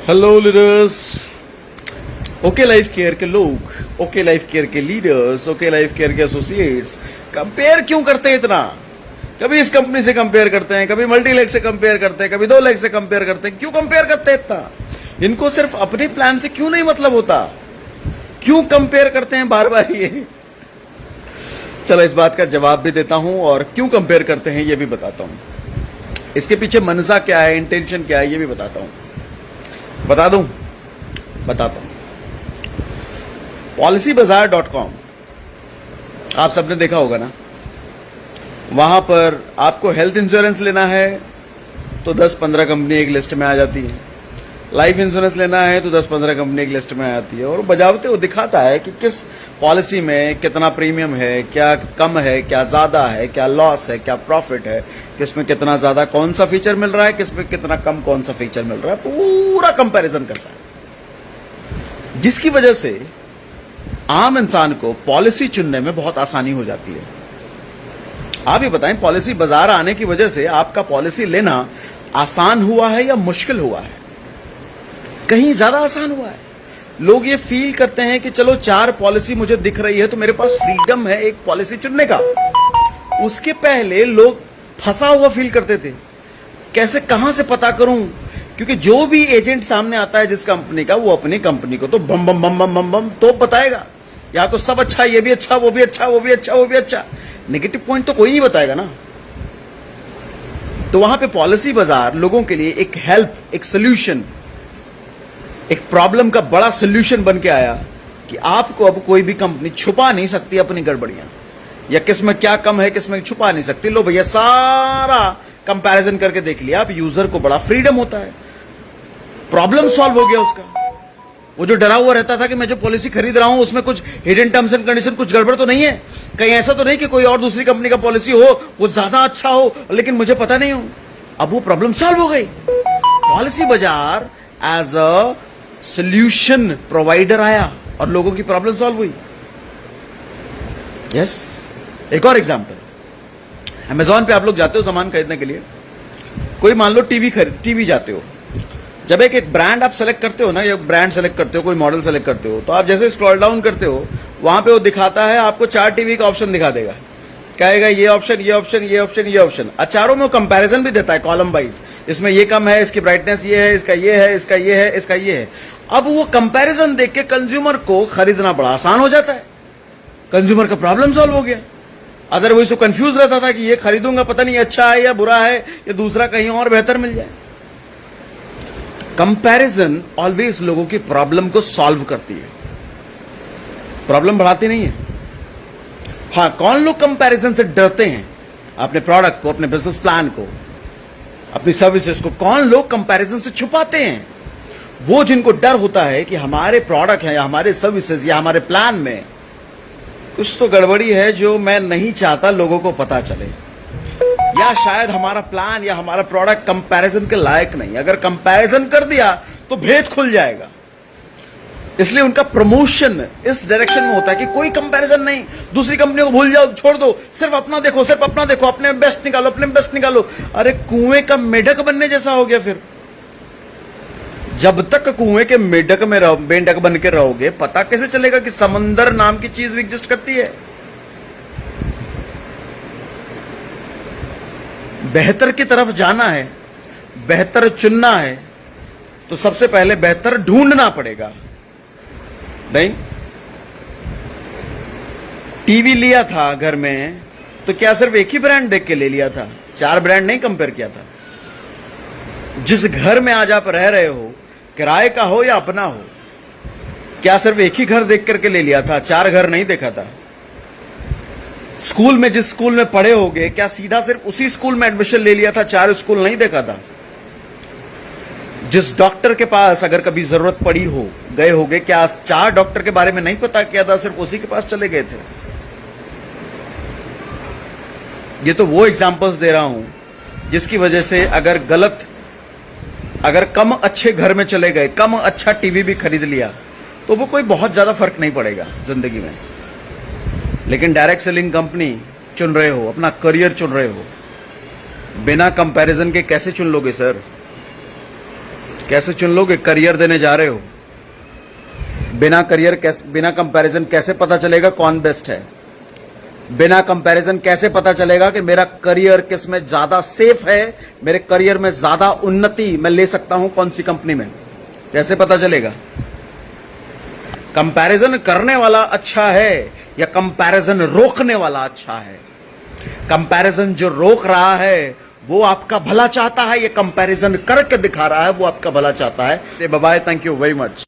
Hello leaders, okay life care के लोग, okay life care के लीडर्स, ओके लाइफ केयर के एसोसिएट्स कंपेयर क्यों करते हैं इतना? कभी इस कंपनी से कंपेयर करते हैं, कभी मल्टीलेक्स से कंपेयर करते हैं, कभी 2 लाख से कंपेयर करते हैं। क्यों कंपेयर करते हैं इतना? इनको सिर्फ अपने प्लान से क्यों नहीं मतलब होता? क्यों कंपेयर करते हैं बार बार ये? चलो इस बात का जवाब भी देता हूं और क्यों कंपेयर करते हैं ये भी बताता हूं। इसके पीछे मनसा क्या है, इंटेंशन क्या है, ये भी बताता हूं। बताता हूं। policybazaar.com आप सबने देखा होगा ना। वहां पर आपको हेल्थ इंश्योरेंस लेना है तो 10-15 कंपनी एक लिस्ट में आ जाती है। लाइफ इंश्योरेंस लेना है तो 10-15 कंपनी एक लिस्ट में आ जाती है और बजावते वो दिखाता है कि किस पॉलिसी में कितना प्रीमियम है, क्या कम है, क्या ज़्यादा है, क्या लॉस है, क्या प्रॉफिट है, किस में कितना ज़्यादा कौन सा फीचर मिल रहा है, किस में कितना कम कौन सा फीचर मिल रहा है, पूरा कंपैरिजन करता है। जिसकी वजह से आम इंसान को पॉलिसी चुनने में बहुत आसानी हो जाती है। आप ही बताएं, पॉलिसी बाजार आने की वजह से आपका पॉलिसी लेना आसान हुआ है या मुश्किल हुआ है? कहीं ज्यादा आसान हुआ है। लोग ये फील करते हैं कि चलो 4 पॉलिसी मुझे दिख रही है तो मेरे पास फ्रीडम है एक पॉलिसी चुनने का। उसके पहले लोग फंसा हुआ फील करते थे, कैसे कहां से पता करूं, क्योंकि जो भी एजेंट सामने आता है जिस कंपनी का, वो अपनी कंपनी को तो बम बम बम बम बम बम तो बताएगा। या तो सब अच्छा, ये भी अच्छा, वो भी अच्छा, वो भी अच्छा, वो भी अच्छा, नेगेटिव पॉइंट तो कोई नहीं बताएगा ना। तो वहां पे पॉलिसी बाजार लोगों के लिए एक हेल्प, एक सोल्यूशन, एक प्रॉब्लम का बड़ा सोल्यूशन बन के आया कि आपको अब कोई भी कंपनी छुपा नहीं सकती अपनी गड़बड़ियां, या किस में क्या कम है किस में छुपा नहीं सकती। लो भैया, सारा कंपैरिजन करके देख लिया। आप यूजर को बड़ा फ्रीडम होता है, प्रॉब्लम सॉल्व हो गया उसका। वो जो डरा हुआ रहता था कि मैं जो पॉलिसी खरीद रहा हूं उसमें कुछ हिडन टर्म्स एंड कंडीशन, कुछ गड़बड़ तो नहीं है, कहीं ऐसा तो नहीं कि कोई और दूसरी कंपनी का पॉलिसी हो वो ज्यादा अच्छा हो लेकिन मुझे पता नहीं हो। अब वो प्रॉब्लम सॉल्व हो गई। पॉलिसी बाजार एज अ सोल्यूशन प्रोवाइडर आया और लोगों की प्रॉब्लम सॉल्व हुई। यस, एक और एग्जांपल, अमेजॉन पे आप लोग जाते हो सामान खरीदने के लिए। कोई मान लो टीवी जाते हो, जब एक ब्रांड आप सेलेक्ट करते हो ना, या ब्रांड सेलेक्ट करते हो, कोई मॉडल सेलेक्ट करते हो, तो आप जैसे स्क्रॉल डाउन करते हो वहां पे वो दिखाता है, आपको 4 टीवी का ऑप्शन दिखा देगा, कहेगा ये ऑप्शन, ये ऑप्शन, ये ऑप्शन, ये ऑप्शन। चारों में वो कंपैरिजन भी देता है कॉलम वाइज, इसमें ये कम है, इसकी ब्राइटनेस ये है, इसका ये है, इसका ये है, इसका ये है। अब वो कंपैरिजन देख के कंज्यूमर को खरीदना बड़ा आसान हो जाता है। कंज्यूमर का प्रॉब्लम सॉल्व हो गया। अदरवाइज वो कंफ्यूज रहता था कि ये खरीदूंगा, पता नहीं अच्छा है या बुरा है, या दूसरा कहीं और बेहतर मिल जाए। कंपैरिजन ऑलवेज लोगों की प्रॉब्लम को सॉल्व करती है, प्रॉब्लम बढ़ाती नहीं है। हां, कौन लोग कंपैरिजन से डरते हैं? अपने प्रोडक्ट को, अपने बिजनेस प्लान को, अपनी सर्विसेज को कौन लोग कंपैरिजन से छुपाते हैं? वो जिनको डर होता है कि हमारे प्रोडक्ट है या हमारे सर्विसेज या हमारे प्लान में कुछ तो गड़बड़ी है जो मैं नहीं चाहता लोगों को पता चले, या शायद हमारा प्लान या हमारा प्रोडक्ट कंपैरिजन के लायक नहीं। अगर कंपैरिजन कर दिया तो भेद खुल जाएगा। इसलिए उनका प्रमोशन इस डायरेक्शन में होता है कि कोई कंपैरिजन नहीं, दूसरी कंपनियों को भूल जाओ, छोड़ दो, सिर्फ अपना देखो, सिर्फ अपना देखो, अपने में बेस्ट निकालो, अपने में बेस्ट निकालो। अरे कुएं का मेढक बनने जैसा हो गया। फिर जब तक कुएं के मेढक में मेढक बन के रहोगे, पता कैसे चलेगा कि समंदर नाम की चीज भी एग्जिस्ट करती है? बेहतर की तरफ जाना है, बेहतर चुनना है, तो सबसे पहले बेहतर ढूंढना पड़ेगा। नहीं, टीवी लिया था घर में तो क्या सिर्फ एक ही ब्रांड देख के ले लिया था? 4 ब्रांड नहीं कंपेयर किया था। जिस घर में आज आप रह रहे हो, किराए का हो या अपना हो, क्या सिर्फ एक ही घर देख करके ले लिया था? 4 घर नहीं देखा था। स्कूल में जिस स्कूल में पढ़े होगे, क्या सीधा सिर्फ उसी स्कूल में एडमिशन ले लिया था? 4 स्कूल नहीं देखा था। जिस डॉक्टर के पास अगर कभी जरूरत पड़ी हो, गए होगे, क्या 4 डॉक्टर के बारे में नहीं पता किया था, सिर्फ उसी के पास चले गए थे? ये तो वो एग्जांपल्स दे रहा हूं जिसकी वजह से अगर कम अच्छे घर में चले गए, कम अच्छा टीवी भी खरीद लिया, तो वो कोई बहुत ज्यादा फर्क नहीं पड़ेगा जिंदगी में। लेकिन डायरेक्ट सेलिंग कंपनी चुन रहे हो, अपना करियर चुन रहे हो, बिना कंपैरिजन के कैसे चुन लोगे सर? कैसे चुन लोगे? करियर देने जा रहे हो, बिना करियर कैसे, बिना कंपैरिजन कैसे पता चलेगा कौन बेस्ट है? बिना कंपैरिजन कैसे पता चलेगा कि मेरा करियर किस में ज्यादा सेफ है, मेरे करियर में ज्यादा उन्नति मैं ले सकता हूं कौन सी कंपनी में? कैसे पता चलेगा? कंपैरिजन करने वाला अच्छा है या कंपैरिजन रोकने वाला अच्छा है? कंपैरिजन जो रोक रहा है वो आपका भला चाहता है, ये कंपैरिजन करके दिखा रहा है वो आपका भला चाहता है? Bye bye, thank you very much.